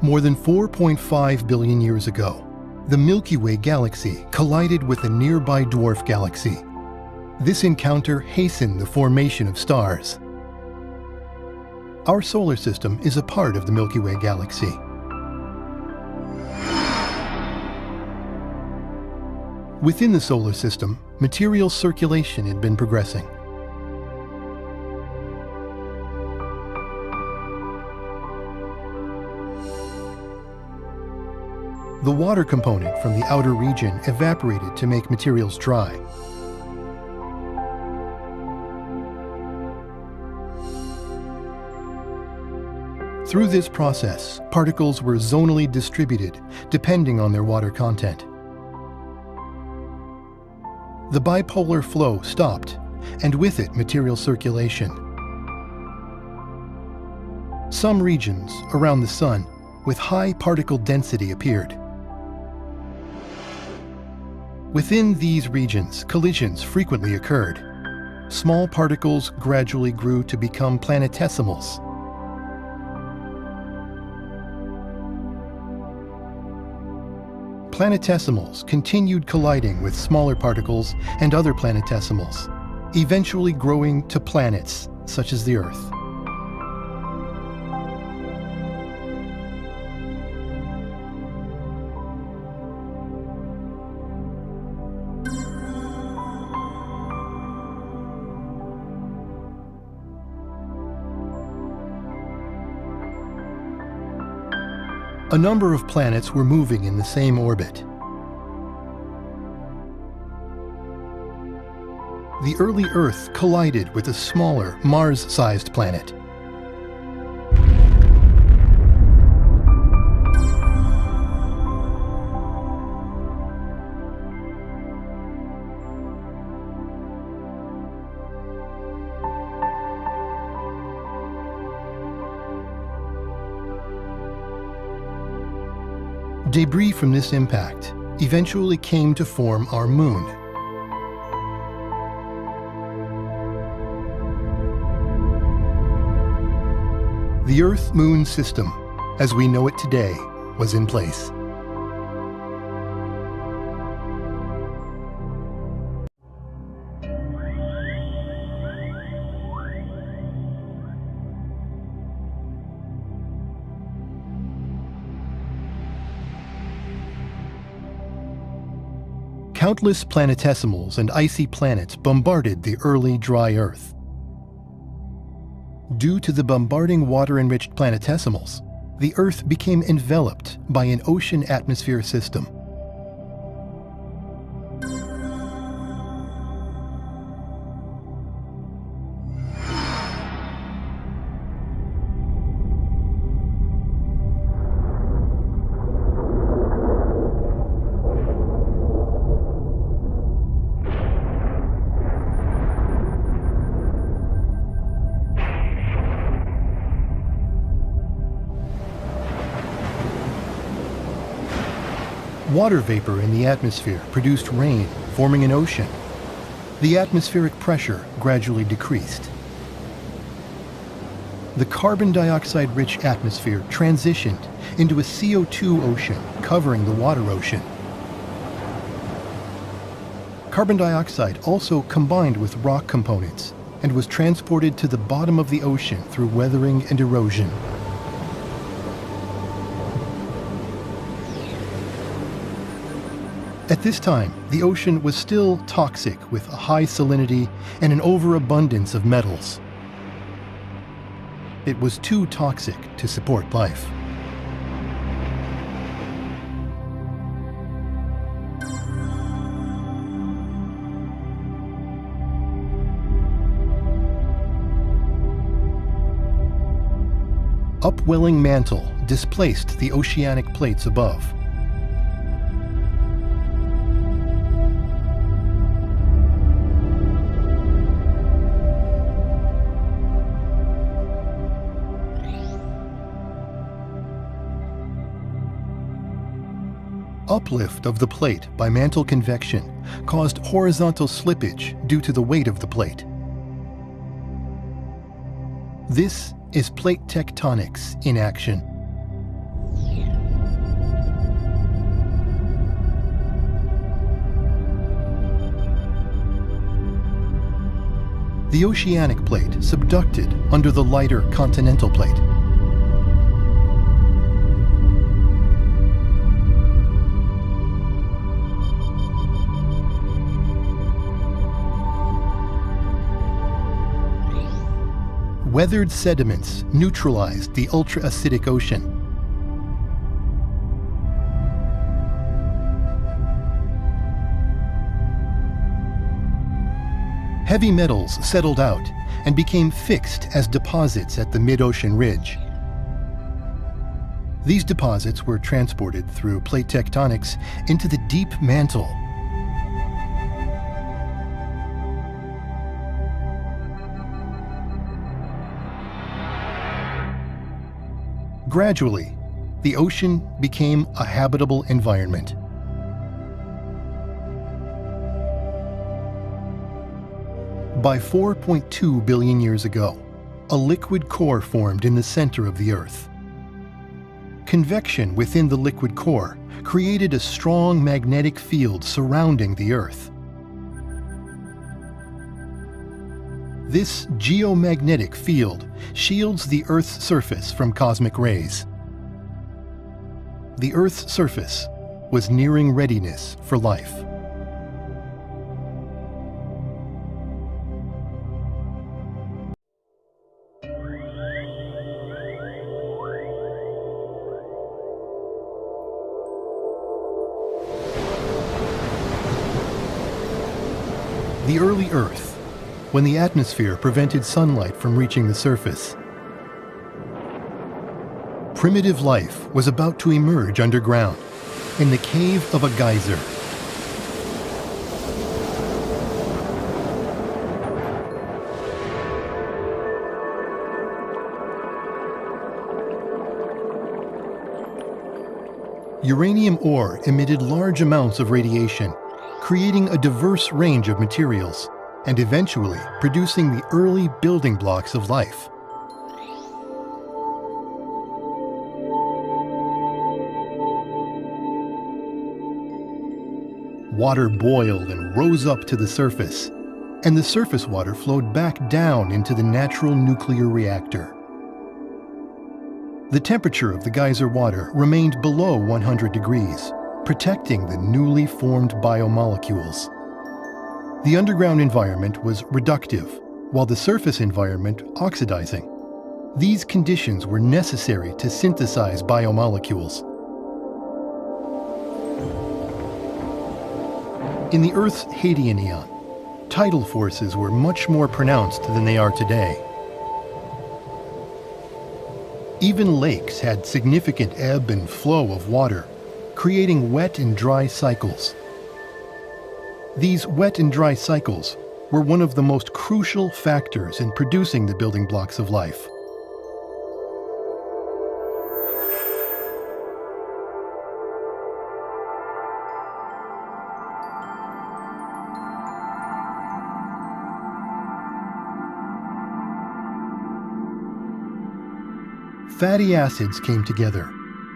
More than 4.5 billion years ago, the Milky Way galaxy collided with a nearby dwarf galaxy. This encounter hastened the formation of stars. Our solar system is a part of the Milky Way galaxy. Within the solar system, material circulation had been progressing. The water component from the outer region evaporated to make materials dry. Through this process, particles were zonally distributed depending on their water content. The bipolar flow stopped, and with it, material circulation. Some regions around the Sun with high particle density appeared. Within these regions, collisions frequently occurred. Small particles gradually grew to become planetesimals. Planetesimals continued colliding with smaller particles and other planetesimals, eventually growing to planets such as the Earth. A number of planets were moving in the same orbit. The early Earth collided with a smaller, Mars-sized planet. Debris from this impact eventually came to form our Moon. The Earth-Moon system, as we know it today, was in place. Countless planetesimals and icy planets bombarded the early dry Earth. Due to the bombarding water-enriched planetesimals, the Earth became enveloped by an ocean atmosphere system. Water vapor in the atmosphere produced rain, forming an ocean. The atmospheric pressure gradually decreased. The carbon dioxide-rich atmosphere transitioned into a CO2 ocean covering the water ocean. Carbon dioxide also combined with rock components and was transported to the bottom of the ocean through weathering and erosion. At this time, the ocean was still toxic with a high salinity and an overabundance of metals. It was too toxic to support life. Upwelling mantle displaced the oceanic plates above. Uplift of the plate by mantle convection caused horizontal slippage due to the weight of the plate. This is plate tectonics in action. The oceanic plate subducted under the lighter continental plate. Weathered sediments neutralized the ultra-acidic ocean. Heavy metals settled out and became fixed as deposits at the mid-ocean ridge. These deposits were transported through plate tectonics into the deep mantle. Gradually, the ocean became a habitable environment. By 4.2 billion years ago, a liquid core formed in the center of the Earth. Convection within the liquid core created a strong magnetic field surrounding the Earth. This geomagnetic field shields the Earth's surface from cosmic rays. The Earth's surface was nearing readiness for life. The early Earth, when the atmosphere prevented sunlight from reaching the surface. Primitive life was about to emerge underground, in the cave of a geyser. Uranium ore emitted large amounts of radiation, creating a diverse range of materials, and eventually producing the early building blocks of life. Water boiled and rose up to the surface, and the surface water flowed back down into the natural nuclear reactor. The temperature of the geyser water remained below 100 degrees, protecting the newly formed biomolecules. The underground environment was reductive, while the surface environment oxidizing. These conditions were necessary to synthesize biomolecules. In the Earth's Hadean eon, tidal forces were much more pronounced than they are today. Even lakes had significant ebb and flow of water, creating wet and dry cycles. These wet and dry cycles were one of the most crucial factors in producing the building blocks of life. Fatty acids came together,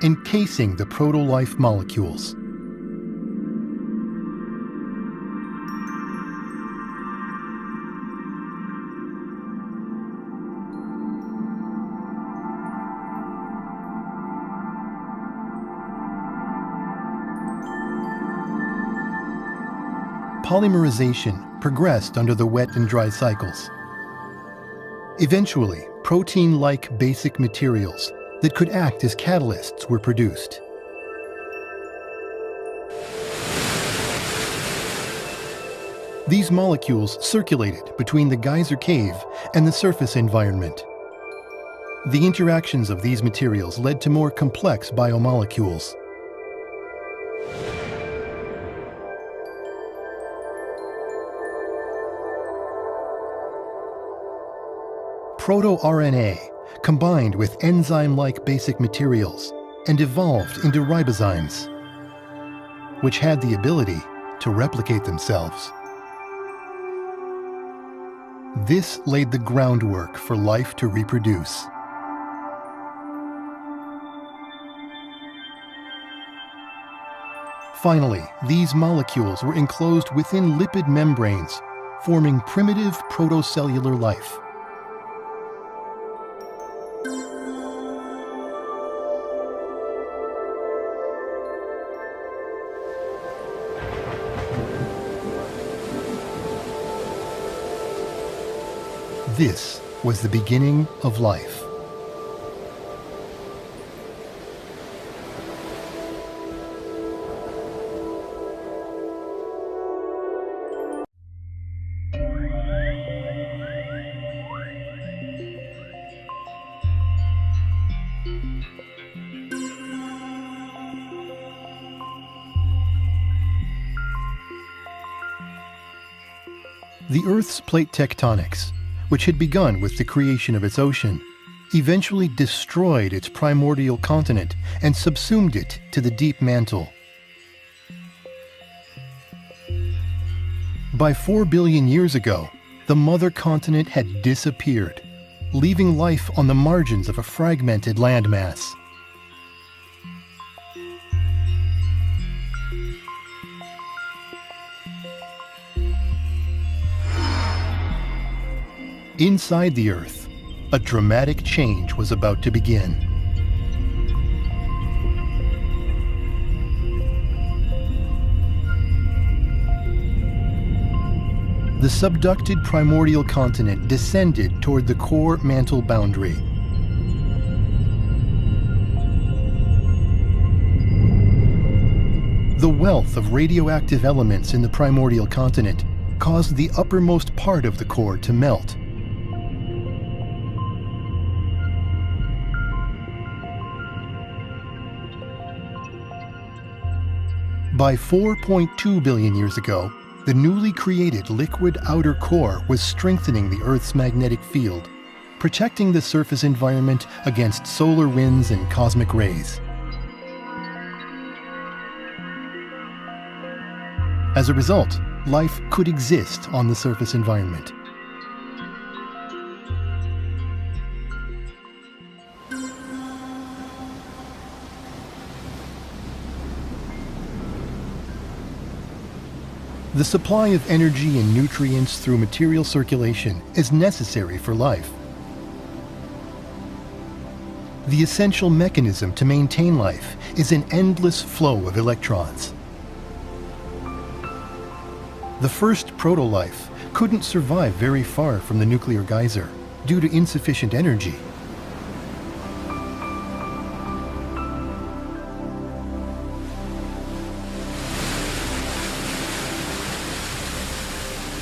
encasing the proto-life molecules. Polymerization progressed under the wet and dry cycles. Eventually, protein-like basic materials that could act as catalysts were produced. These molecules circulated between the geyser cave and the surface environment. The interactions of these materials led to more complex biomolecules. Proto-RNA combined with enzyme-like basic materials and evolved into ribozymes, which had the ability to replicate themselves. This laid the groundwork for life to reproduce. Finally, these molecules were enclosed within lipid membranes, forming primitive protocellular life. This was the beginning of life. The Earth's plate tectonics, which had begun with the creation of its ocean, eventually destroyed its primordial continent and subsumed it to the deep mantle. By 4 billion years ago, the mother continent had disappeared, leaving life on the margins of a fragmented landmass. Inside the Earth, a dramatic change was about to begin. The subducted primordial continent descended toward the core mantle boundary. The wealth of radioactive elements in the primordial continent caused the uppermost part of the core to melt. By 4.2 billion years ago, the newly created liquid outer core was strengthening the Earth's magnetic field, protecting the surface environment against solar winds and cosmic rays. As a result, life could exist on the surface environment. The supply of energy and nutrients through material circulation is necessary for life. The essential mechanism to maintain life is an endless flow of electrons. The first proto-life couldn't survive very far from the nuclear geyser due to insufficient energy.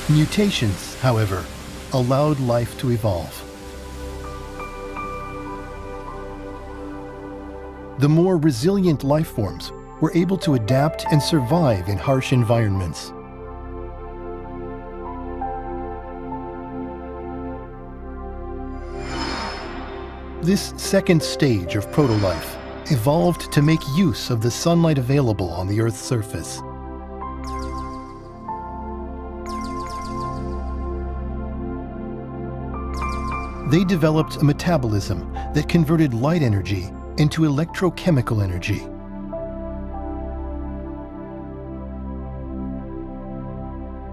Mutations, however, allowed life to evolve. The more resilient life forms were able to adapt and survive in harsh environments. This second stage of proto-life evolved to make use of the sunlight available on the Earth's surface. They developed a metabolism that converted light energy into electrochemical energy.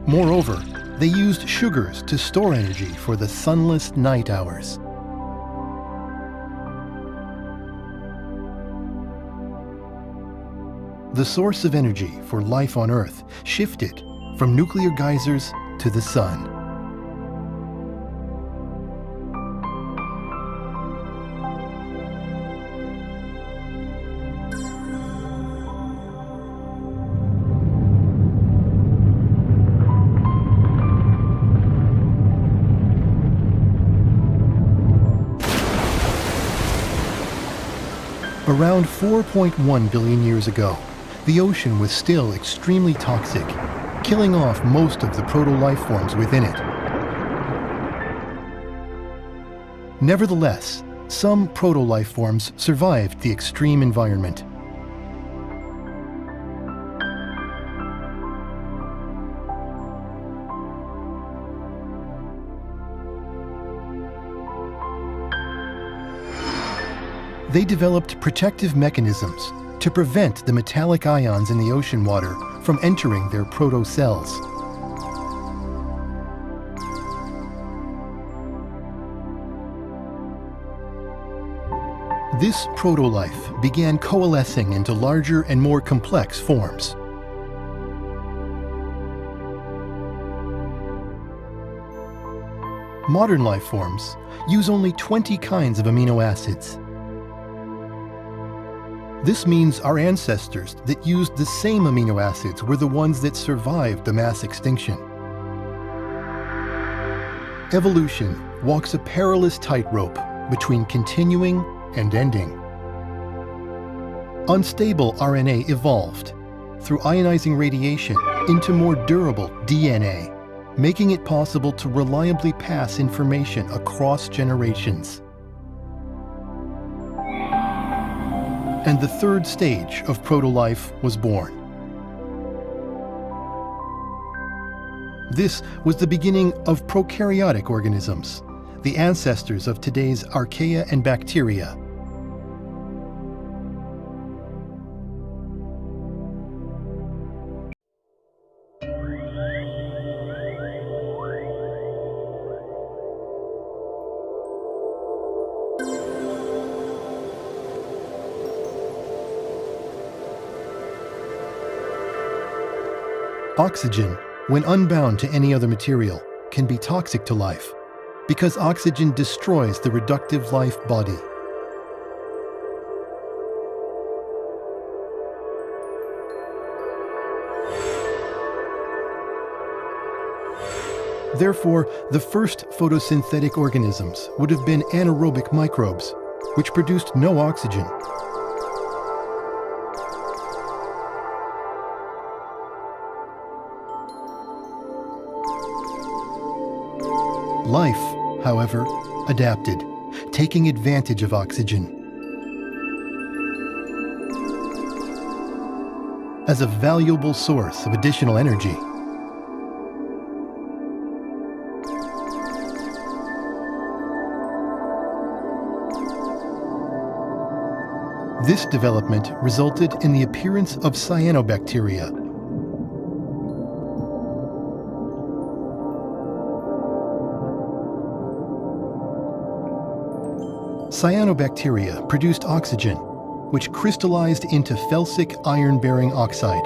Moreover, they used sugars to store energy for the sunless night hours. The source of energy for life on Earth shifted from nuclear geysers to the sun. Around 4.1 billion years ago, the ocean was still extremely toxic, killing off most of the proto-life forms within it. Nevertheless, some proto-life forms survived the extreme environment. They developed protective mechanisms to prevent the metallic ions in the ocean water from entering their proto-cells. This proto-life began coalescing into larger and more complex forms. Modern life forms use only 20 kinds of amino acids. This means our ancestors that used the same amino acids were the ones that survived the mass extinction. Evolution walks a perilous tightrope between continuing and ending. Unstable RNA evolved through ionizing radiation into more durable DNA, making it possible to reliably pass information across generations. And the third stage of proto-life was born. This was the beginning of prokaryotic organisms, the ancestors of today's archaea and bacteria. Oxygen, when unbound to any other material, can be toxic to life because oxygen destroys the reductive life body. Therefore, the first photosynthetic organisms would have been anaerobic microbes, which produced no oxygen. Life, however, adapted, taking advantage of oxygen. As a valuable source of additional energy. This development resulted in the appearance of cyanobacteria. Cyanobacteria produced oxygen, which crystallized into felsic iron-bearing oxide,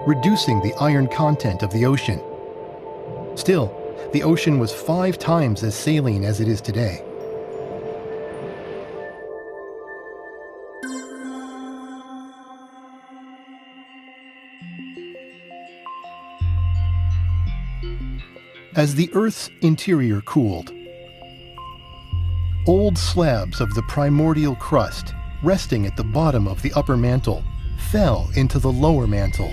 reducing the iron content of the ocean. Still, the ocean was 5 times as saline as it is today. As the Earth's interior cooled, old slabs of the primordial crust, resting at the bottom of the upper mantle, fell into the lower mantle.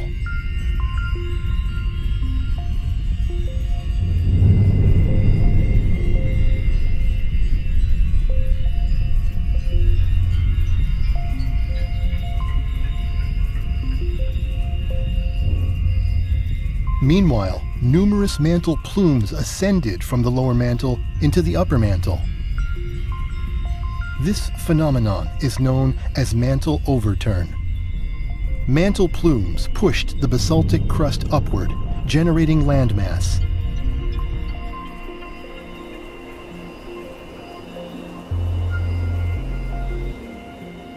Meanwhile, numerous mantle plumes ascended from the lower mantle into the upper mantle. This phenomenon is known as mantle overturn. Mantle plumes pushed the basaltic crust upward, generating landmass.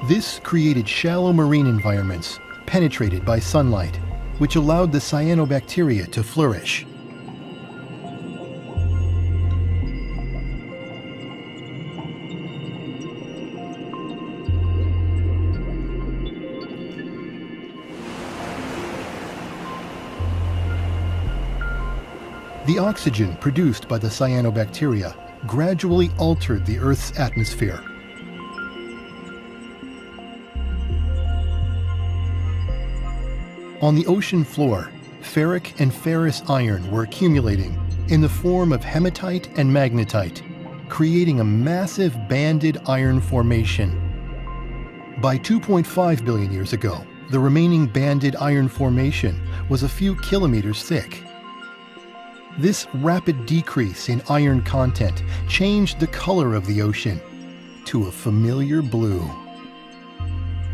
This created shallow marine environments penetrated by sunlight, which allowed the cyanobacteria to flourish. The oxygen produced by the cyanobacteria gradually altered the Earth's atmosphere. On the ocean floor, ferric and ferrous iron were accumulating in the form of hematite and magnetite, creating a massive banded iron formation. By 2.5 billion years ago, the remaining banded iron formation was a few kilometers thick. This rapid decrease in iron content changed the color of the ocean to a familiar blue.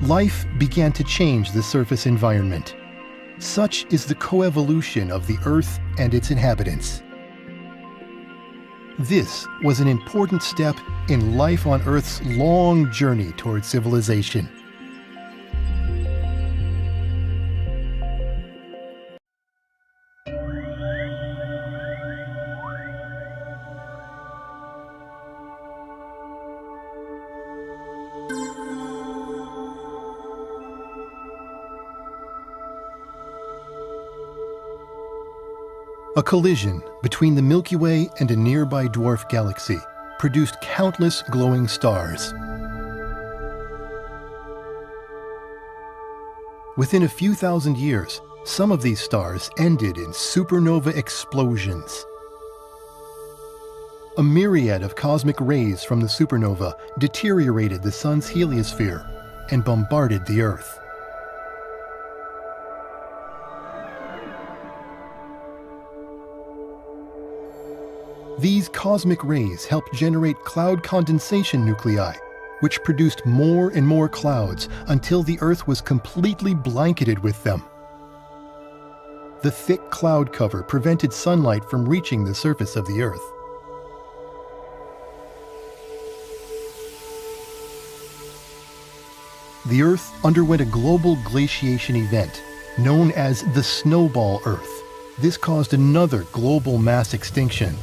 Life began to change the surface environment. Such is the coevolution of the Earth and its inhabitants. This was an important step in life on Earth's long journey toward civilization. A collision between the Milky Way and a nearby dwarf galaxy produced countless glowing stars. Within a few thousand years, some of these stars ended in supernova explosions. A myriad of cosmic rays from the supernova deteriorated the Sun's heliosphere and bombarded the Earth. These cosmic rays helped generate cloud condensation nuclei, which produced more and more clouds until the Earth was completely blanketed with them. The thick cloud cover prevented sunlight from reaching the surface of the Earth. The Earth underwent a global glaciation event known as the Snowball Earth. This caused another global mass extinction.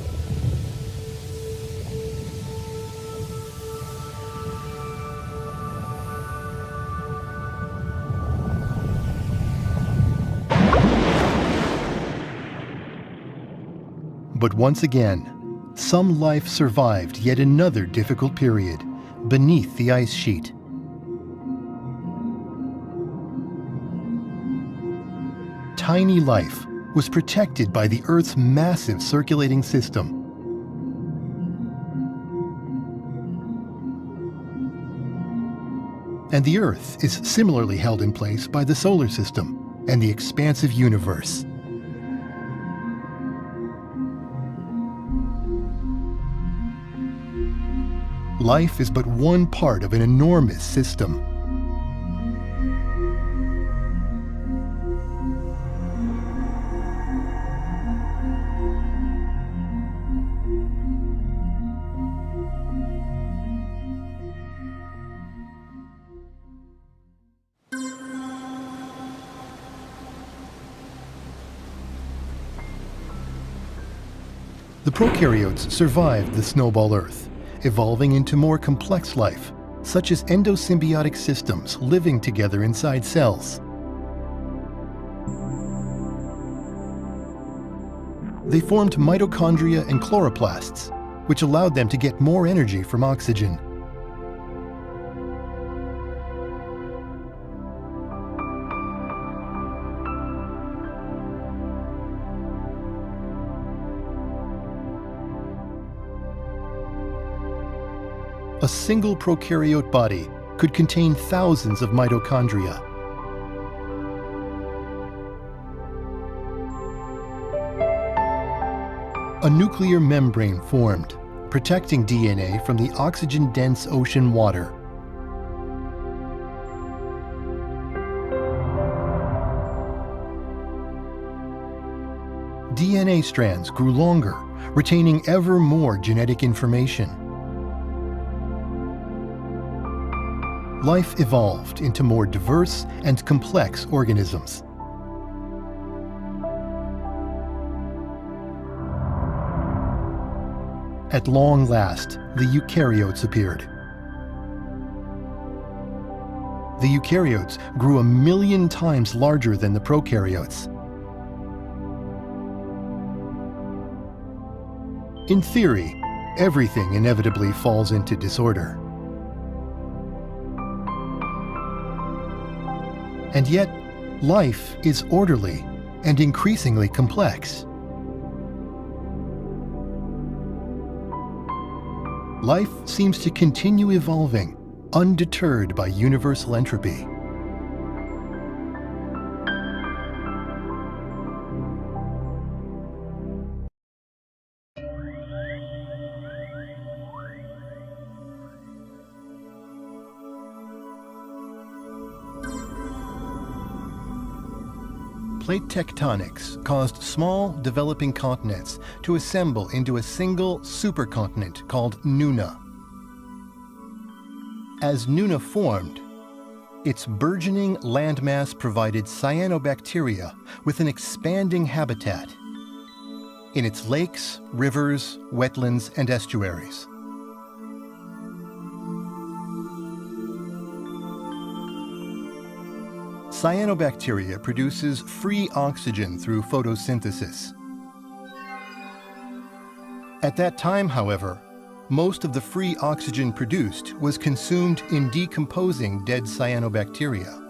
But once again, some life survived yet another difficult period beneath the ice sheet. Tiny life was protected by the Earth's massive circulating system. And the Earth is similarly held in place by the solar system and the expansive universe. Life is but one part of an enormous system. The prokaryotes survived the Snowball Earth, evolving into more complex life, such as endosymbiotic systems living together inside cells. They formed mitochondria and chloroplasts, which allowed them to get more energy from oxygen. A single prokaryote body could contain thousands of mitochondria. A nuclear membrane formed, protecting DNA from the oxygen-dense ocean water. DNA strands grew longer, retaining ever more genetic information. Life evolved into more diverse and complex organisms. At long last, the eukaryotes appeared. The eukaryotes grew 1,000,000 times larger than the prokaryotes. In theory, everything inevitably falls into disorder. And yet, life is orderly and increasingly complex. Life seems to continue evolving, undeterred by universal entropy. Plate tectonics caused small, developing continents to assemble into a single supercontinent called Nuna. As Nuna formed, its burgeoning landmass provided cyanobacteria with an expanding habitat in its lakes, rivers, wetlands, and estuaries. Cyanobacteria produces free oxygen through photosynthesis. At that time, however, most of the free oxygen produced was consumed in decomposing dead cyanobacteria,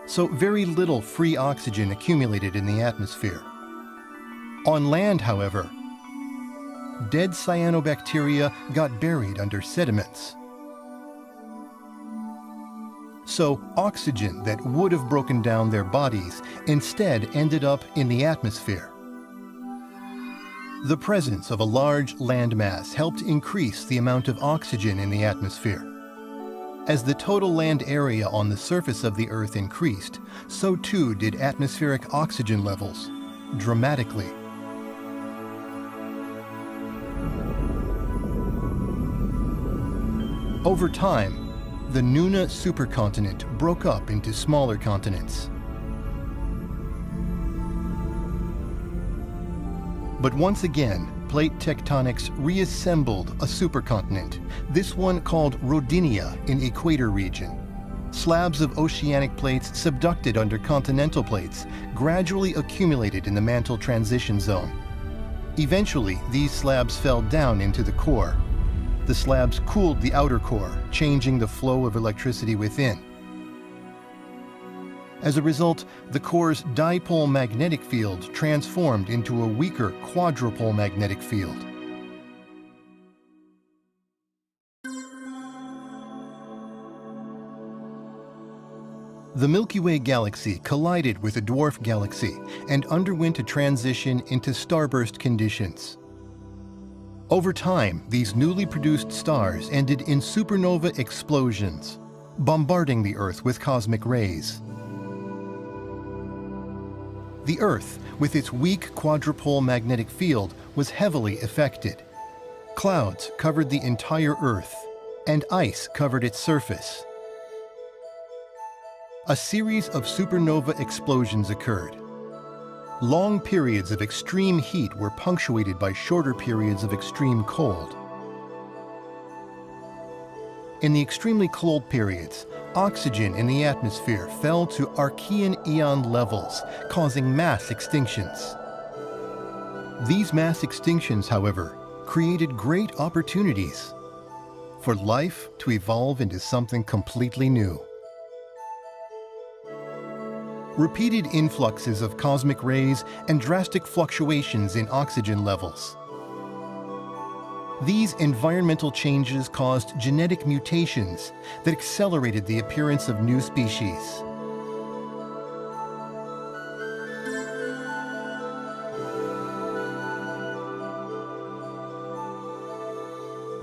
so very little free oxygen accumulated in the atmosphere. On land, however, dead cyanobacteria got buried under sediments. So oxygen that would have broken down their bodies instead ended up in the atmosphere. The presence of a large landmass helped increase the amount of oxygen in the atmosphere. As the total land area on the surface of the Earth increased, so too did atmospheric oxygen levels, dramatically. Over time, the Nuna supercontinent broke up into smaller continents. But once again, plate tectonics reassembled a supercontinent, this one called Rodinia in Equator region. Slabs of oceanic plates subducted under continental plates gradually accumulated in the mantle transition zone. Eventually, these slabs fell down into the core. The slabs cooled the outer core, changing the flow of electricity within. As a result, the core's dipole magnetic field transformed into a weaker quadrupole magnetic field. The Milky Way galaxy collided with a dwarf galaxy and underwent a transition into starburst conditions. Over time, these newly produced stars ended in supernova explosions, bombarding the Earth with cosmic rays. The Earth, with its weak quadrupole magnetic field, was heavily affected. Clouds covered the entire Earth, and ice covered its surface. A series of supernova explosions occurred. Long periods of extreme heat were punctuated by shorter periods of extreme cold. In the extremely cold periods, oxygen in the atmosphere fell to Archean eon levels, causing mass extinctions. These mass extinctions, however, created great opportunities for life to evolve into something completely new. Repeated influxes of cosmic rays and drastic fluctuations in oxygen levels. These environmental changes caused genetic mutations that accelerated the appearance of new species.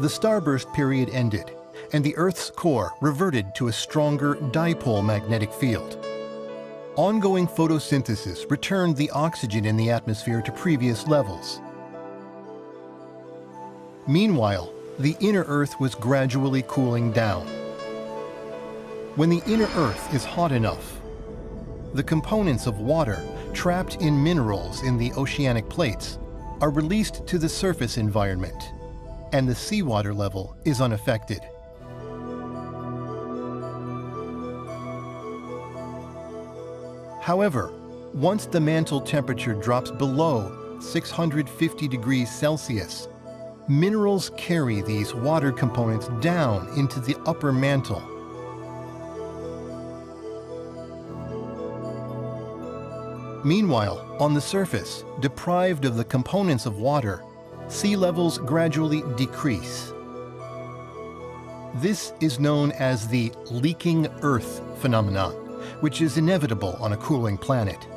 The starburst period ended, and the Earth's core reverted to a stronger dipole magnetic field. Ongoing photosynthesis returned the oxygen in the atmosphere to previous levels. Meanwhile, the inner Earth was gradually cooling down. When the inner Earth is hot enough, the components of water trapped in minerals in the oceanic plates are released to the surface environment, and the seawater level is unaffected. However, once the mantle temperature drops below 650 degrees Celsius, minerals carry these water components down into the upper mantle. Meanwhile, on the surface, deprived of the components of water, sea levels gradually decrease. This is known as the leaking Earth phenomenon, which is inevitable on a cooling planet.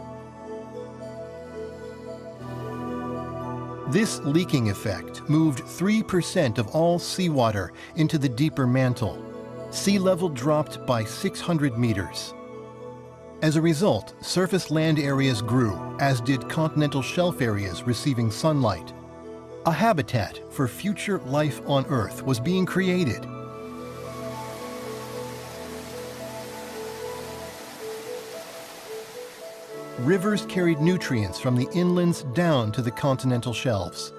This leaking effect moved 3% of all seawater into the deeper mantle. Sea level dropped by 600 meters. As a result, surface land areas grew, as did continental shelf areas receiving sunlight. A habitat for future life on Earth was being created. Rivers carried nutrients from the inlands down to the continental shelves.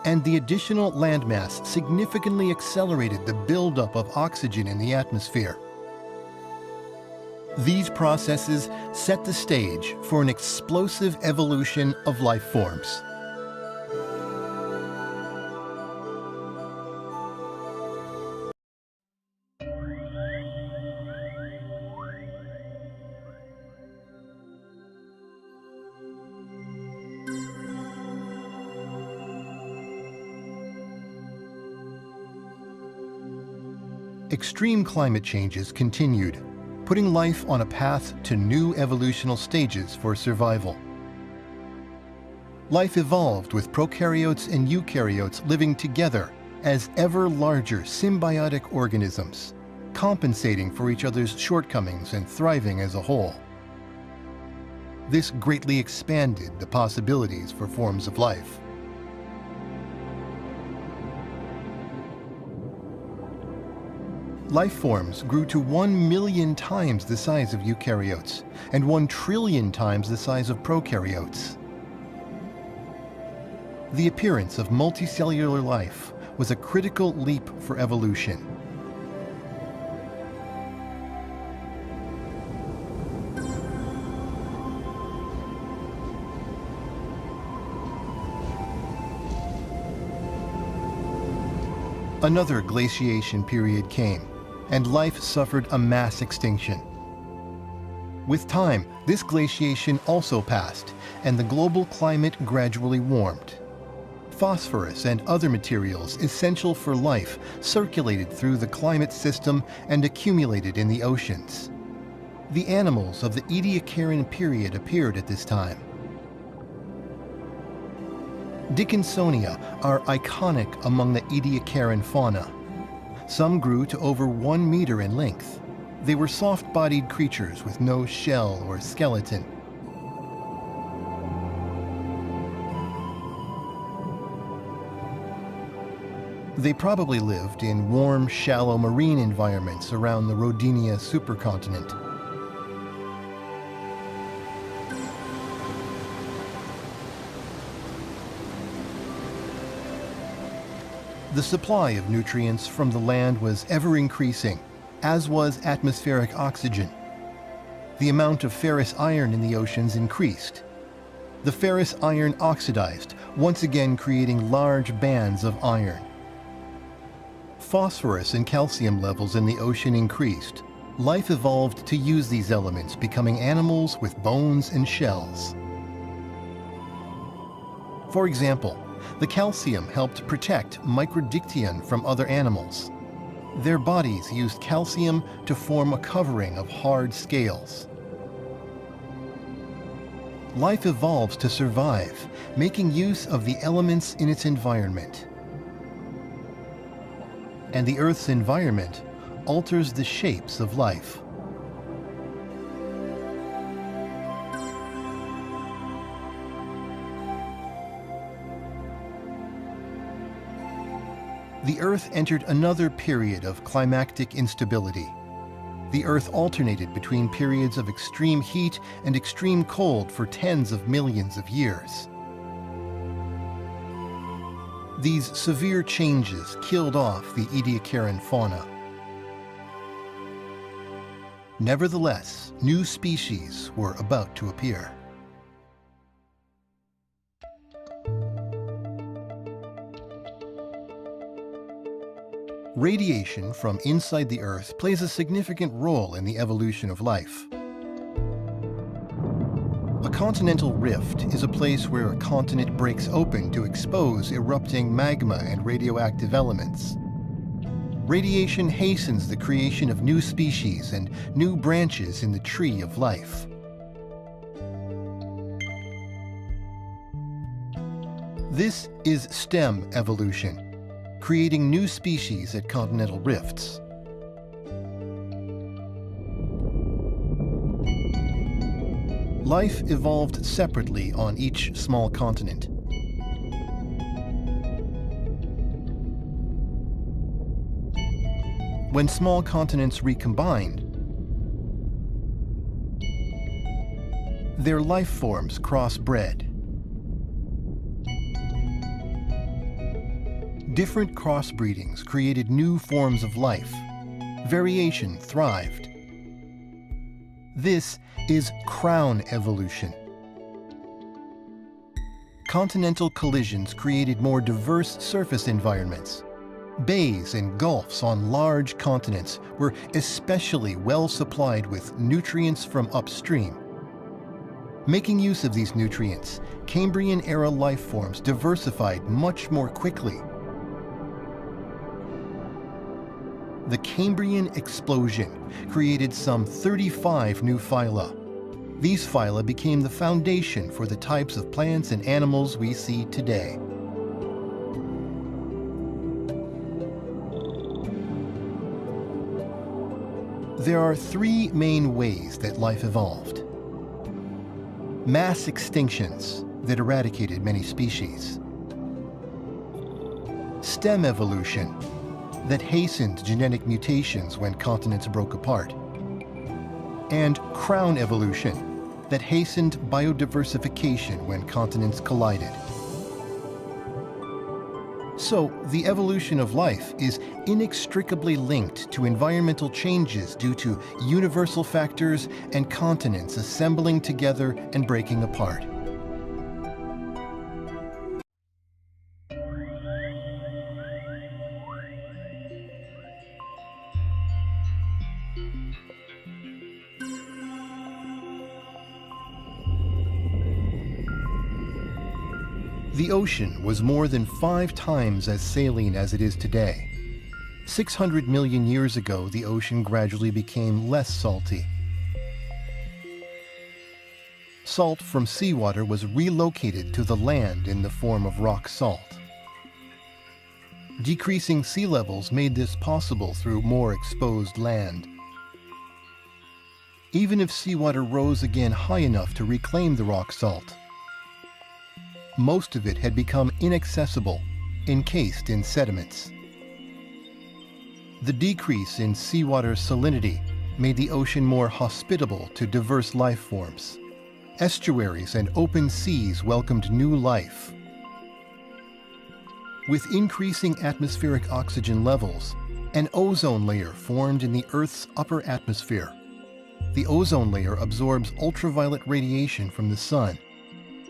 And the additional landmass significantly accelerated the buildup of oxygen in the atmosphere. These processes set the stage for an explosive evolution of life forms. Extreme climate changes continued, putting life on a path to new evolutional stages for survival. Life evolved with prokaryotes and eukaryotes living together as ever larger symbiotic organisms, compensating for each other's shortcomings and thriving as a whole. This greatly expanded the possibilities for forms of life. Life forms grew to 1 million times the size of eukaryotes and 1 trillion times the size of prokaryotes. The appearance of multicellular life was a critical leap for evolution. Another glaciation period came, and life suffered a mass extinction. With time, this glaciation also passed, and the global climate gradually warmed. Phosphorus and other materials essential for life circulated through the climate system and accumulated in the oceans. The animals of the Ediacaran period appeared at this time. Dickinsonia are iconic among the Ediacaran fauna. Some grew to over 1 meter in length. They were soft-bodied creatures with no shell or skeleton. They probably lived in warm, shallow marine environments around the Rodinia supercontinent. The supply of nutrients from the land was ever increasing, as was atmospheric oxygen. The amount of ferrous iron in the oceans increased. The ferrous iron oxidized, once again creating large bands of iron. Phosphorus and calcium levels in the ocean increased. Life evolved to use these elements, becoming animals with bones and shells. For example, the calcium helped protect Microdictyon from other animals. Their bodies used calcium to form a covering of hard scales. Life evolves to survive, making use of the elements in its environment. And the Earth's environment alters the shapes of life. The Earth entered another period of climactic instability. The Earth alternated between periods of extreme heat and extreme cold for tens of millions of years. These severe changes killed off the Ediacaran fauna. Nevertheless, new species were about to appear. Radiation from inside the Earth plays a significant role in the evolution of life. A continental rift is a place where a continent breaks open to expose erupting magma and radioactive elements. Radiation hastens the creation of new species and new branches in the tree of life. This is STEM evolution, creating new species at continental rifts. life evolved separately on each small continent. When small continents recombined, their life forms crossbred. Different crossbreedings created new forms of life. Variation thrived. This is crown evolution. Continental collisions created more diverse surface environments. Bays and gulfs on large continents were especially well supplied with nutrients from upstream. Making use of these nutrients, Cambrian-era life forms diversified much more quickly. The Cambrian explosion created some 35 new phyla. These phyla became the foundation for the types of plants and animals we see today. There are three main ways that life evolved. Mass extinctions that eradicated many species. Stem evolution that hastened genetic mutations when continents broke apart. And crown evolution that hastened biodiversification when continents collided. So, the evolution of life is inextricably linked to environmental changes due to universal factors and continents assembling together and breaking apart. The ocean was more than 5 times as saline as it is today. 600 million years ago, the ocean gradually became less salty. Salt from seawater was relocated to the land in the form of rock salt. Decreasing sea levels made this possible through more exposed land. Even if seawater rose again high enough to reclaim the rock salt, most of it had become inaccessible, encased in sediments. The decrease in seawater salinity made the ocean more hospitable to diverse life forms. Estuaries and open seas welcomed new life. With increasing atmospheric oxygen levels, an ozone layer formed in the Earth's upper atmosphere. The ozone layer absorbs ultraviolet radiation from the sun.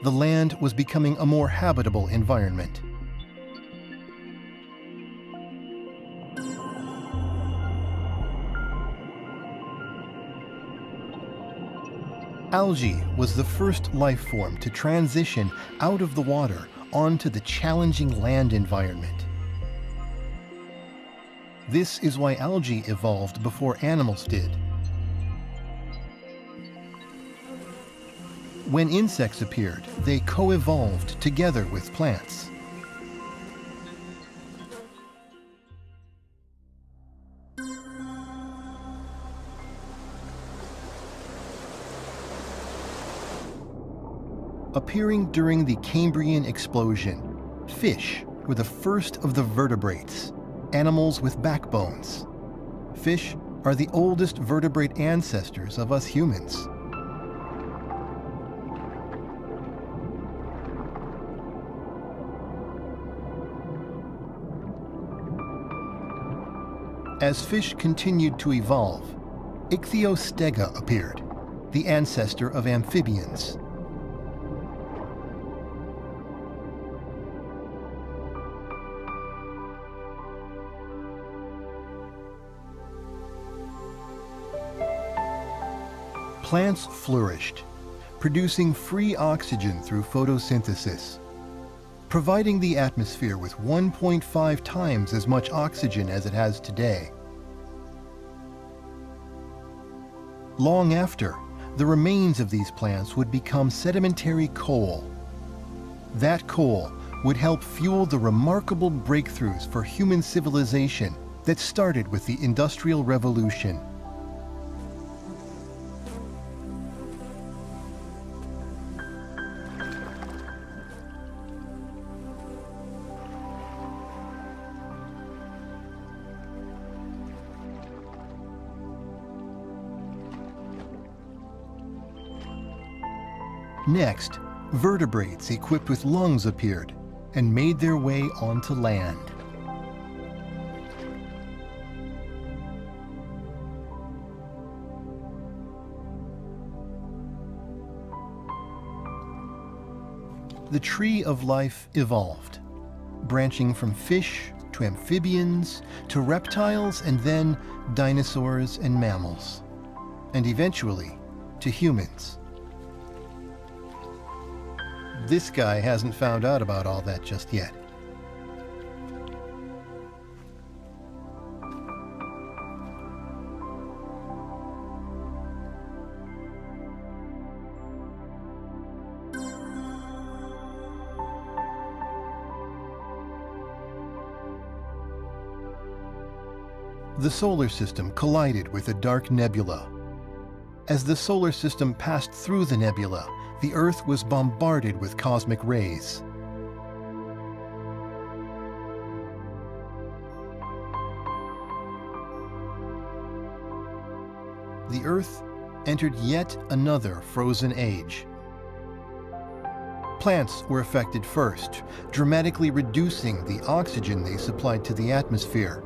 The land was becoming a more habitable environment. Algae was the first life form to transition out of the water onto the challenging land environment. This is why algae evolved before animals did. When insects appeared, they co-evolved together with plants. Appearing during the Cambrian explosion, fish were the first of the vertebrates, animals with backbones. Fish are the oldest vertebrate ancestors of us humans. As fish continued to evolve, Ichthyostega appeared, the ancestor of amphibians. Plants flourished, producing free oxygen through photosynthesis, providing the atmosphere with 1.5 times as much oxygen as it has today. Long after, the remains of these plants would become sedimentary coal. That coal would help fuel the remarkable breakthroughs for human civilization that started with the Industrial Revolution. Next, vertebrates equipped with lungs appeared and made their way onto land. The tree of life evolved, branching from fish to amphibians to reptiles and then dinosaurs and mammals, and eventually to humans. This guy hasn't found out about all that just yet. The solar system collided with a dark nebula. As the solar system passed through the nebula, the Earth was bombarded with cosmic rays. The Earth entered yet another frozen age. Plants were affected first, dramatically reducing the oxygen they supplied to the atmosphere.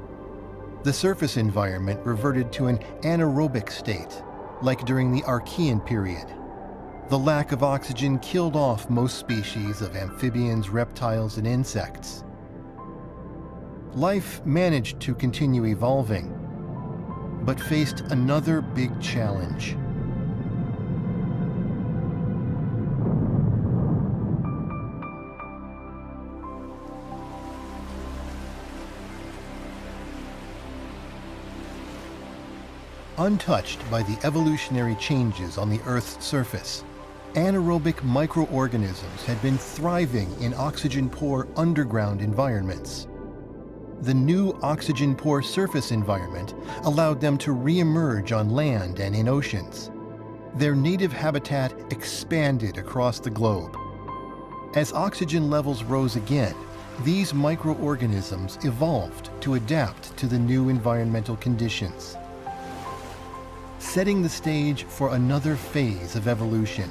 The surface environment reverted to an anaerobic state, like during the Archean period. The lack of oxygen killed off most species of amphibians, reptiles, and insects. Life managed to continue evolving, but faced another big challenge. Untouched by the evolutionary changes on the Earth's surface, anaerobic microorganisms had been thriving in oxygen-poor underground environments. The new oxygen-poor surface environment allowed them to re-emerge on land and in oceans. Their native habitat expanded across the globe. As oxygen levels rose again, these microorganisms evolved to adapt to the new environmental conditions, setting the stage for another phase of evolution.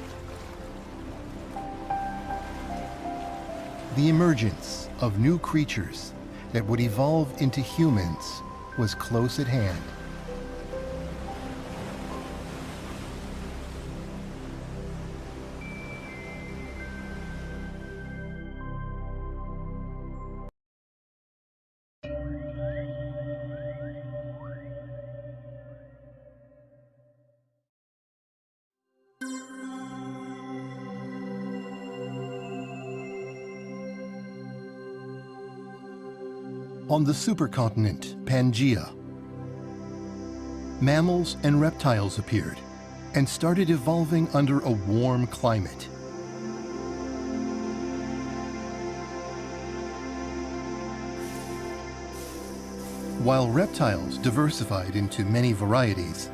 The emergence of new creatures that would evolve into humans was close at hand. On the supercontinent Pangaea, mammals and reptiles appeared and started evolving under a warm climate. While reptiles diversified into many varieties,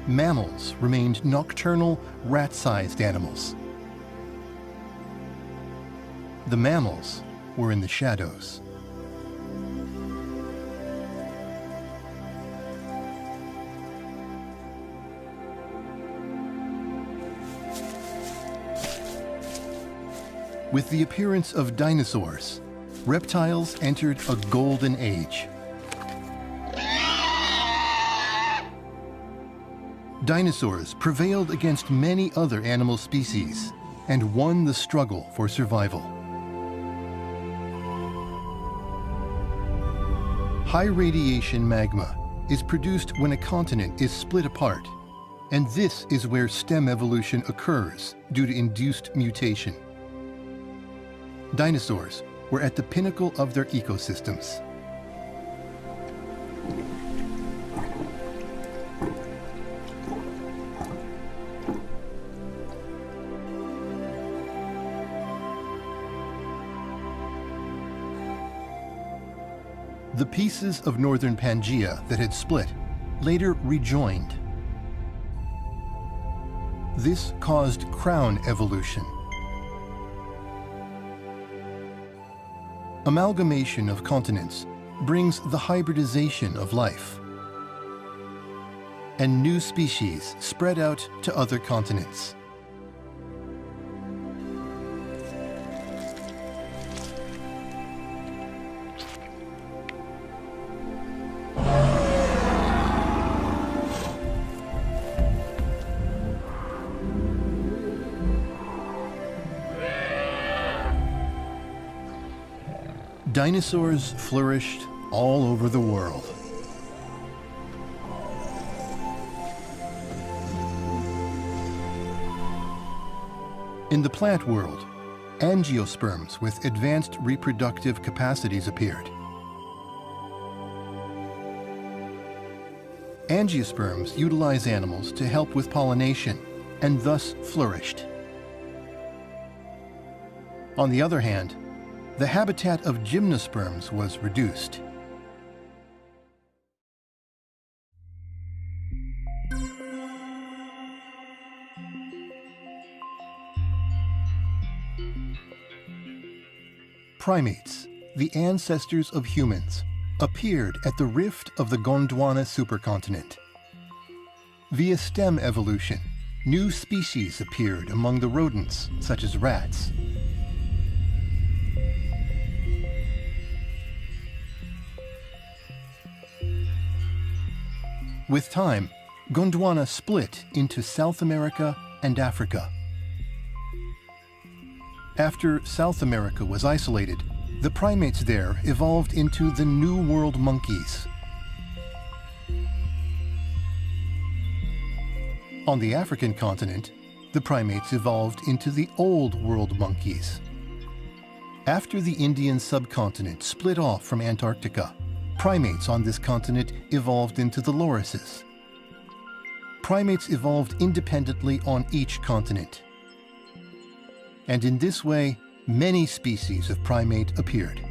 mammals remained nocturnal, rat-sized animals. The mammals were in the shadows. With the appearance of dinosaurs, reptiles entered a golden age. Dinosaurs prevailed against many other animal species and won the struggle for survival. High radiation magma is produced when a continent is split apart, and this is where stem evolution occurs due to induced mutation. Dinosaurs were at the pinnacle of their ecosystems. The pieces of northern Pangaea that had split later rejoined. This caused crown evolution. Amalgamation of continents brings the hybridization of life, and new species spread out to other continents. Dinosaurs flourished all over the world. In the plant world, angiosperms with advanced reproductive capacities appeared. Angiosperms utilize animals to help with pollination and thus flourished. On the other hand, the habitat of gymnosperms was reduced. Primates, the ancestors of humans, appeared at the rift of the Gondwana supercontinent. Via stem evolution, new species appeared among the rodents, such as rats. With time, Gondwana split into South America and Africa. After South America was isolated, the primates there evolved into the New World monkeys. On the African continent, the primates evolved into the Old World monkeys. After the Indian subcontinent split off from Antarctica, primates on this continent evolved into the lorises. Primates evolved independently on each continent. And in this way, many species of primate appeared.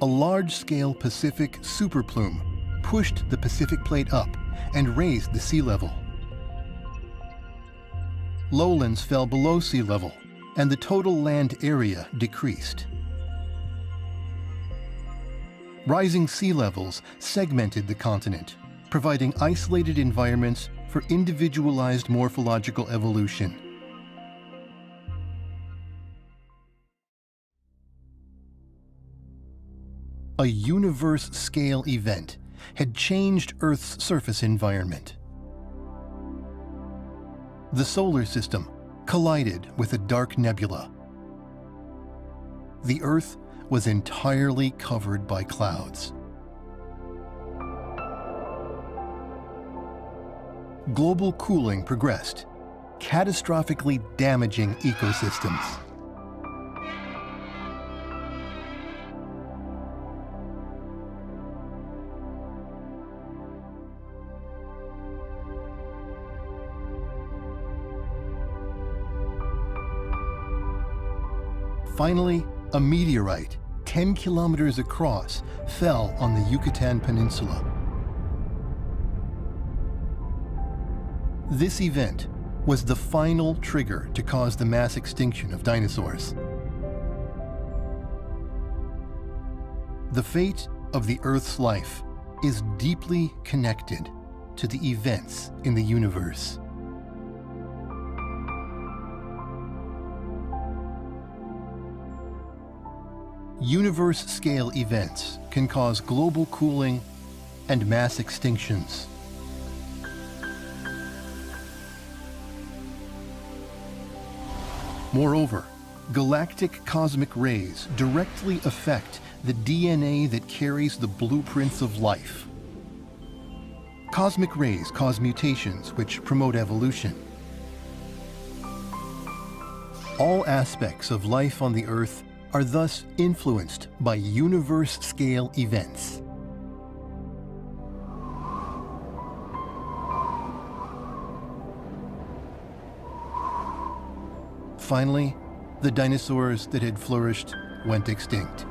A large-scale Pacific superplume pushed the Pacific plate up and raised the sea level. Lowlands fell below sea level, and the total land area decreased. Rising sea levels segmented the continent, providing isolated environments for individualized morphological evolution. A universe-scale event had changed Earth's surface environment. The solar system collided with a dark nebula. The Earth was entirely covered by clouds. Global cooling progressed, catastrophically damaging ecosystems. Finally, a meteorite 10 kilometers across fell on the Yucatan Peninsula. This event was the final trigger to cause the mass extinction of dinosaurs. The fate of the Earth's life is deeply connected to the events in the universe. Universe-scale events can cause global cooling and mass extinctions. Moreover, galactic cosmic rays directly affect the DNA that carries the blueprints of life. Cosmic rays cause mutations which promote evolution. All aspects of life on the Earth are thus influenced by universe-scale events. Finally, the dinosaurs that had flourished went extinct.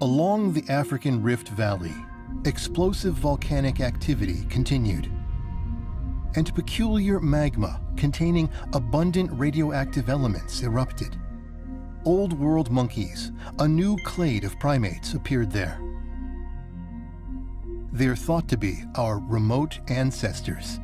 Along the African Rift Valley, explosive volcanic activity continued. and peculiar magma containing abundant radioactive elements erupted. Old World monkeys, a new clade of primates, appeared there. They're thought to be our remote ancestors.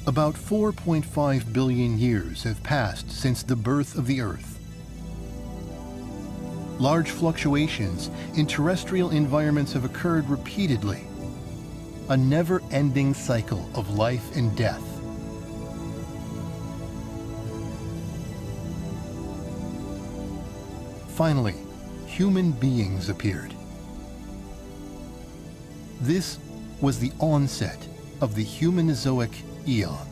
About 4.5 billion years have passed since the birth of the Earth. Large fluctuations in terrestrial environments have occurred repeatedly, a never-ending cycle of life and death. Finally, human beings appeared. This was the onset of the Humanozoic Eon.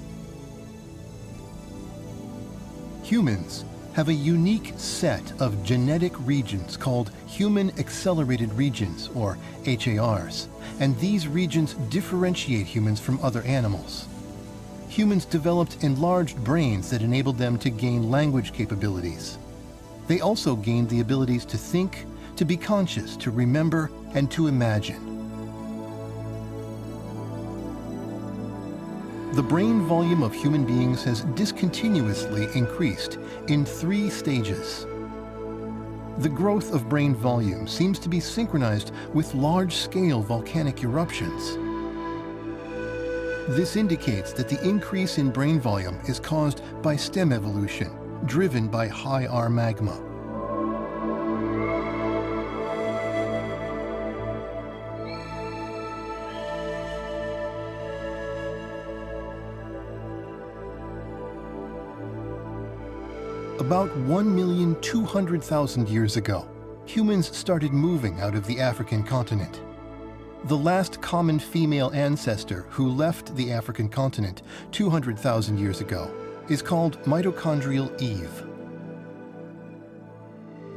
Humans have a unique set of genetic regions called Human Accelerated Regions, or HARs, and these regions differentiate humans from other animals. Humans developed enlarged brains that enabled them to gain language capabilities. They also gained the abilities to think, to be conscious, to remember, and to imagine. The brain volume of human beings has discontinuously increased in 3 stages. The growth of brain volume seems to be synchronized with large-scale volcanic eruptions. This indicates that the increase in brain volume is caused by stem evolution, driven by high R magma. About 1,200,000 years ago, humans started moving out of the African continent. The last common female ancestor who left the African continent 200,000 years ago is called mitochondrial Eve.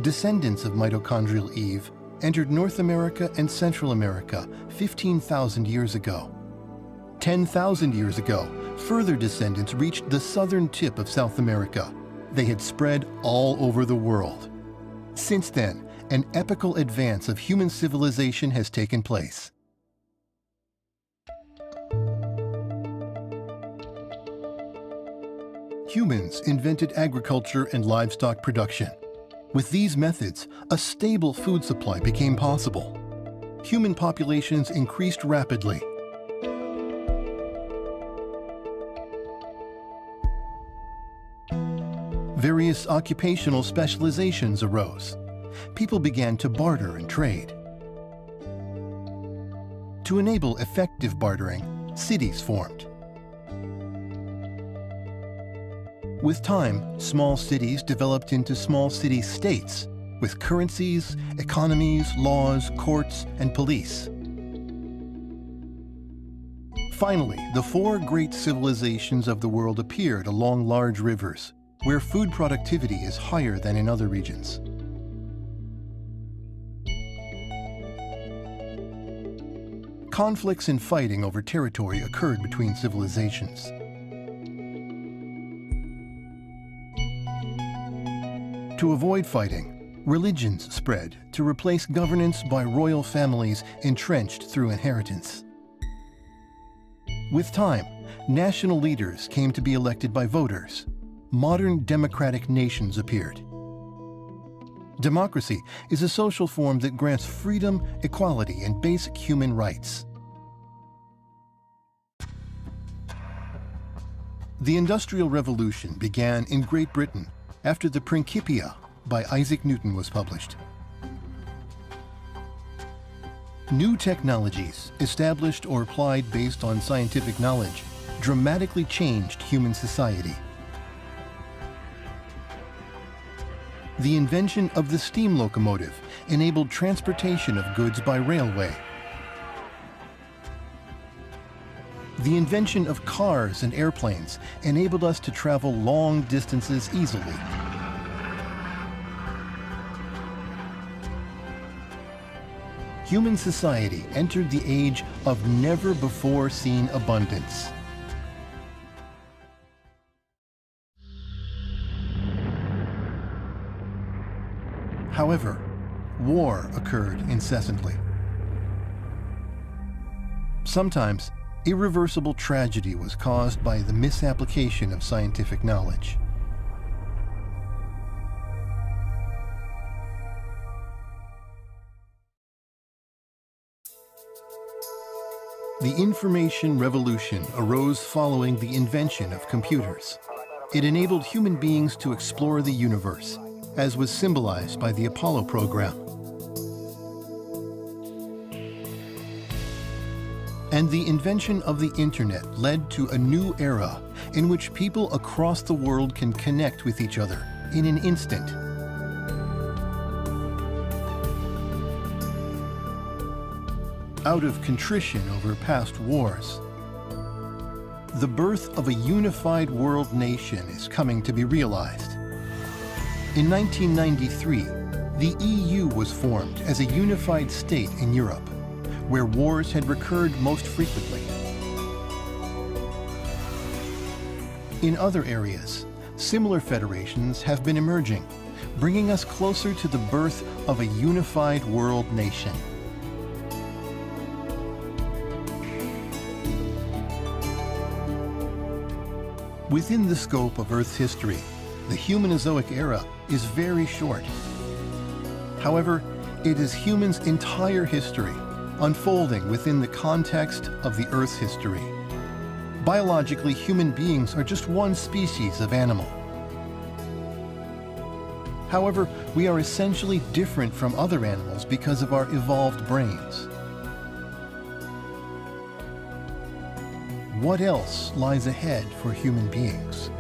Descendants of mitochondrial Eve entered North America and Central America 15,000 years ago. 10,000 years ago, further descendants reached the southern tip of South America. They had spread all over the world. Since then, an epochal advance of human civilization has taken place. Humans invented agriculture and livestock production. With these methods, a stable food supply became possible. Human populations increased rapidly. Various occupational specializations arose. People began to barter and trade. To enable effective bartering, cities formed. With time, small cities developed into small city-states, with currencies, economies, laws, courts, and police. Finally, the 4 great civilizations of the world appeared along large rivers, where food productivity is higher than in other regions. Conflicts and fighting over territory occurred between civilizations. To avoid fighting, religions spread to replace governance by royal families entrenched through inheritance. With time, national leaders came to be elected by voters. Modern democratic nations appeared. Democracy is a social form that grants freedom, equality, and basic human rights. The Industrial Revolution began in Great Britain after the Principia by Isaac Newton was published. New technologies, established or applied based on scientific knowledge, dramatically changed human society. The invention of the steam locomotive enabled transportation of goods by railway. The invention of cars and airplanes enabled us to travel long distances easily. Human society entered the age of never-before-seen abundance. However, war occurred incessantly. Sometimes, irreversible tragedy was caused by the misapplication of scientific knowledge. The information revolution arose following the invention of computers. It enabled human beings to explore the universe, as was symbolized by the Apollo program. And the invention of the internet led to a new era in which people across the world can connect with each other in an instant. Out of contrition over past wars, the birth of a unified world nation is coming to be realized. In 1993, the EU was formed as a unified state in Europe, where wars had recurred most frequently. In other areas, similar federations have been emerging, bringing us closer to the birth of a unified world nation. Within the scope of Earth's history, the Humanozoic era is very short. However, it is humans' entire history, unfolding within the context of the Earth's history. Biologically, human beings are just one species of animal. However, we are essentially different from other animals because of our evolved brains. What else lies ahead for human beings?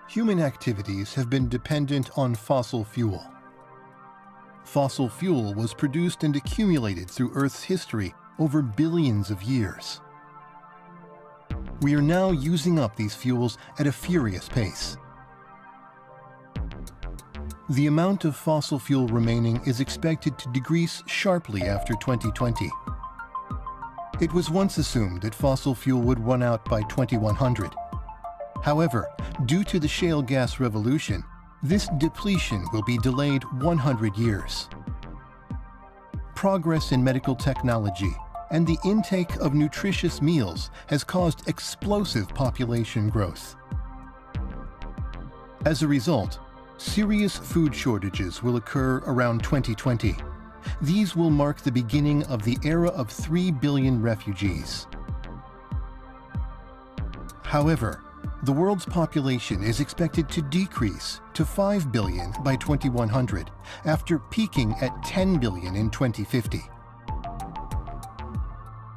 Human activities have been dependent on fossil fuel. Fossil fuel was produced and accumulated through Earth's history over billions of years. We are now using up these fuels at a furious pace. The amount of fossil fuel remaining is expected to decrease sharply after 2020. It was once assumed that fossil fuel would run out by 2100. However, due to the shale gas revolution, this depletion will be delayed 100 years. Progress in medical technology and the intake of nutritious meals has caused explosive population growth. As a result, serious food shortages will occur around 2020. These will mark the beginning of the era of 3 billion refugees. However, the world's population is expected to decrease to 5 billion by 2100, after peaking at 10 billion in 2050.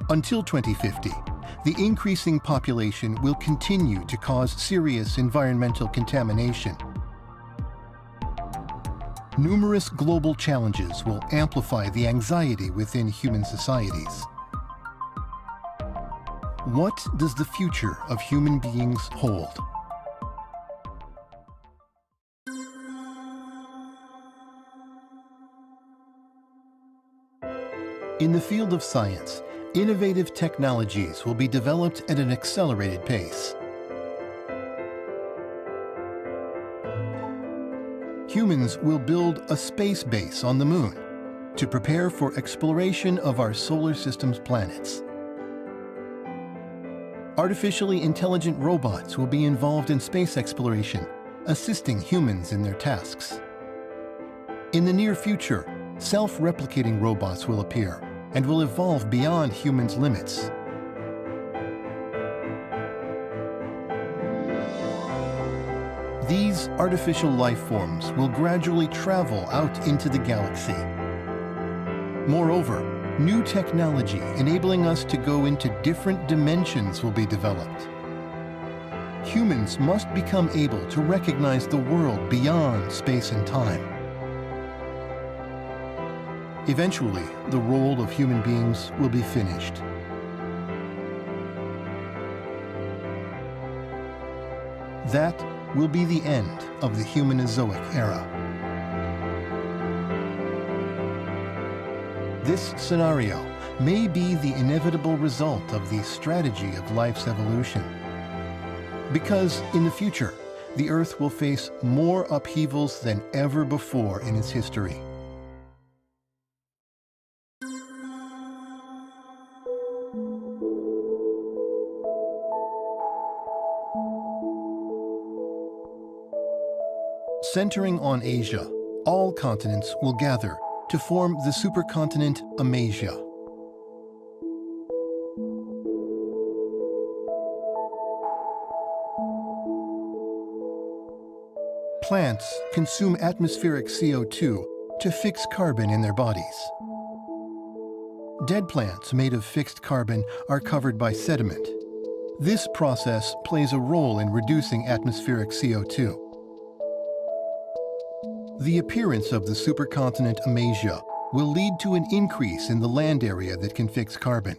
Until 2050, the increasing population will continue to cause serious environmental contamination. Numerous global challenges will amplify the anxiety within human societies. What does the future of human beings hold? In the field of science, innovative technologies will be developed at an accelerated pace. Humans will build a space base on the Moon to prepare for exploration of our solar system's planets. Artificially intelligent robots will be involved in space exploration, assisting humans in their tasks. In the near future, self-replicating robots will appear and will evolve beyond humans' limits. These artificial life forms will gradually travel out into the galaxy. Moreover, new technology enabling us to go into different dimensions will be developed. Humans must become able to recognize the world beyond space and time. Eventually, the role of human beings will be finished. That will be the end of the Humanozoic era. This scenario may be the inevitable result of the strategy of life's evolution. Because in the future, the Earth will face more upheavals than ever before in its history. Centering on Asia, all continents will gather to form the supercontinent Amasia. Plants consume atmospheric CO2 to fix carbon in their bodies. Dead plants made of fixed carbon are covered by sediment. This process plays a role in reducing atmospheric CO2. The appearance of the supercontinent Amasia will lead to an increase in the land area that can fix carbon.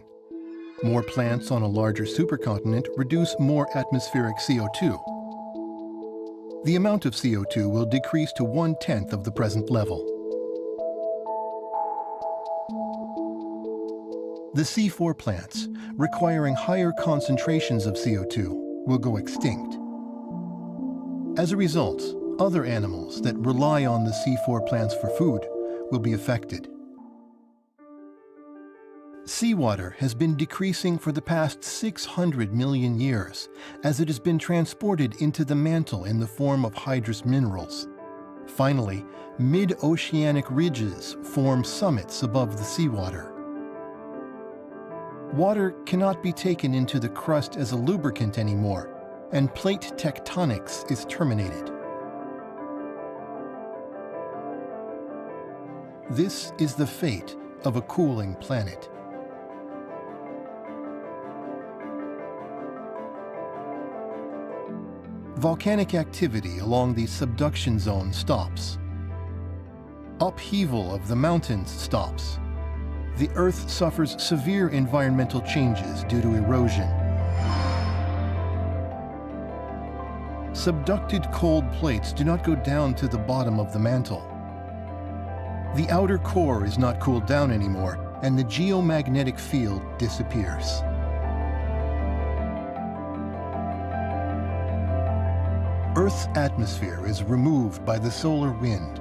More plants on a larger supercontinent reduce more atmospheric CO2. The amount of CO2 will decrease to 1/10 of the present level. The C4 plants, requiring higher concentrations of CO2, will go extinct. As a result, other animals that rely on the C4 plants for food will be affected. Seawater has been decreasing for the past 600 million years as it has been transported into the mantle in the form of hydrous minerals. Finally, mid-oceanic ridges form summits above the seawater. Water cannot be taken into the crust as a lubricant anymore, and plate tectonics is terminated. This is the fate of a cooling planet. Volcanic activity along the subduction zone stops. Upheaval of the mountains stops. The Earth suffers severe environmental changes due to erosion. Subducted cold plates do not go down to the bottom of the mantle. The outer core is not cooled down anymore, and the geomagnetic field disappears. Earth's atmosphere is removed by the solar wind.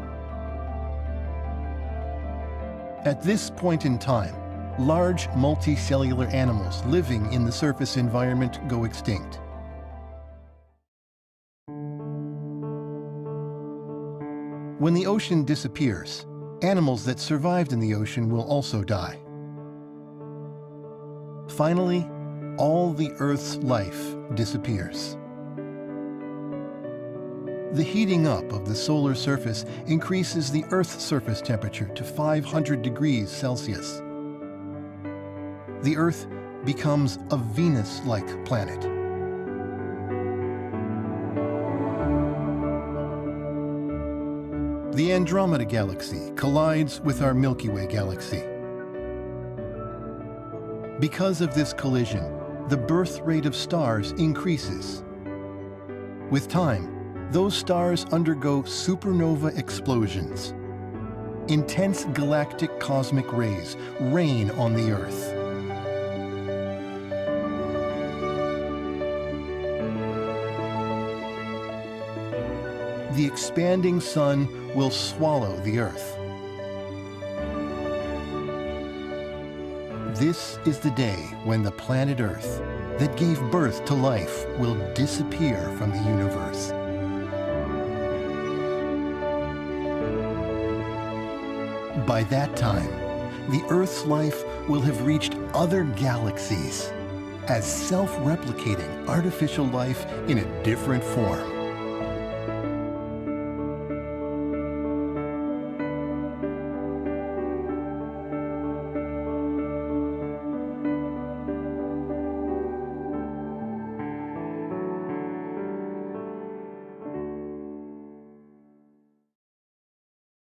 At this point in time, large multicellular animals living in the surface environment go extinct. When the ocean disappears, animals that survived in the ocean will also die. Finally, all the Earth's life disappears. The heating up of the solar surface increases the Earth's surface temperature to 500 degrees Celsius. The Earth becomes a Venus-like planet. The Andromeda Galaxy collides with our Milky Way galaxy. Because of this collision, the birth rate of stars increases. With time, those stars undergo supernova explosions. Intense galactic cosmic rays rain on the Earth. The expanding sun will swallow the Earth. This is the day when the planet Earth, that gave birth to life, will disappear from the universe. By that time, the Earth's life will have reached other galaxies as self-replicating artificial life in a different form.